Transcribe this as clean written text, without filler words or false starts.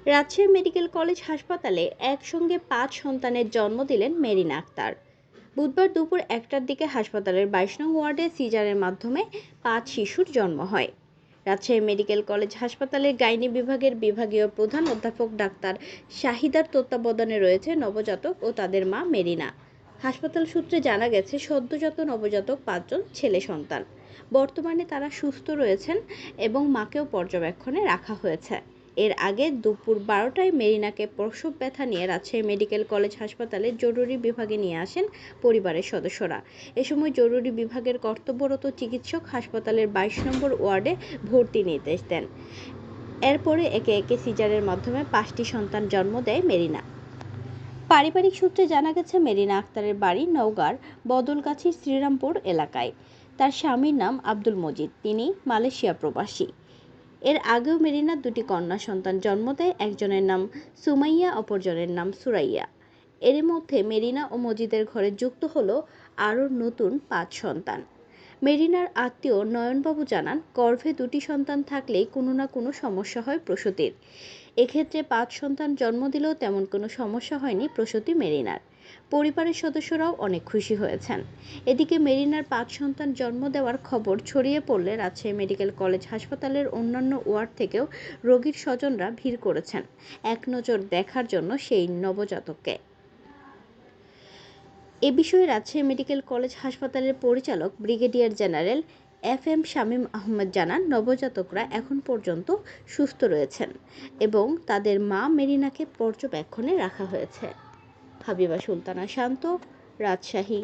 Rajshahi medical college হাসপাতালে একসঙ্গে ৫ সন্তানের জন্ম দিলেন মেরিনা আক্তার। বুধবার দুপুর ১টার দিকে হাসপাতালের ২২ নং ওয়ার্ডে সিজারের মাধ্যমে ৫ শিশুর জন্ম হয়। রাজশাহী মেডিকেল কলেজ হাসপাতালের গাইনি বিভাগের বিভাগীয় প্রধান অধ্যাপক ডাক্তার শাহিদার তত্ত্বাবধানে রয়েছে নবজাতক ও তাদের মা মেরিনা। হাসপাতাল সূত্রে জানা গেছে, সদ্যজাত নবজাতক ৫ জন ছেলে সন্তান। বর্তমানে তারা সুস্থ রয়েছেন এবং মাকেও পর্যবেক্ষণে রাখা হয়েছে। এর আগে দুপুর ১২টায় মেরিনাকে প্রসব ব্যথা নিয়ে রাজশাহী মেডিকেল কলেজ হাসপাতালে জরুরি বিভাগে নিয়ে আসেন পরিবারের সদস্যরা। এ সময় জরুরি বিভাগের কর্তব্যরত চিকিৎসক হাসপাতালের ২২ নম্বর ওয়ার্ডে ভর্তির নির্দেশ দেন। এরপরে একে একে সিজারের মাধ্যমে ৫টি সন্তান জন্ম দেয় মেরিনা। পারিবারিক সূত্রে জানা গেছে, মেরিনা আক্তারের বাড়ি নওগাঁর বদলগাছির শ্রীরামপুর এলাকায়। তার স্বামীর নাম আব্দুল মজিদ, তিনি মালয়েশিয়া প্রবাসী। এর আগেও মেরিনা ২টি কন্যা সন্তান জন্ম দেয়। একজনের নাম সুমাইয়া, অপরজনের নাম সুরাইয়া। এর মধ্যে মেরিনা ও মজিদের ঘরে যুক্ত হলো আরও নতুন ৫ সন্তান। মেরিনার আত্মীয় নয়নবাবু জানান, গর্ভে ২টি সন্তান থাকলেই কোনো না কোনো সমস্যা হয় প্রসূতির। এক্ষেত্রে ৫ সন্তান জন্ম দিলেও তেমন কোনো সমস্যা হয়নি প্রসূতি মেরিনার। পরিবারের সদস্যরাও অনেক খুশি হয়েছেন। এদিকে মেরিনার ৫ সন্তান জন্ম দেওয়ার খবর ছড়িয়ে পড়লে রাজশাহী মেডিকেল কলেজ হাসপাতালের অন্যান্য ওয়ার্ড থেকেও রোগীর স্বজনরা ভিড় করেছেন এক নজর দেখার জন্য সেই নবজাতককে। এ বিষয়ে রাজশাহী মেডিকেল কলেজ হাসপাতালের পরিচালক brigadier general FM Shamim Ahmed জানান, নবজাতকরা এখন পর্যন্ত সুস্থ রয়েছেন এবং তাদের মা মেরিনাকে পর্যবেক্ষণে রাখা হয়েছে। হাবিবা সুলতানা শান্ত, রাজশাহী।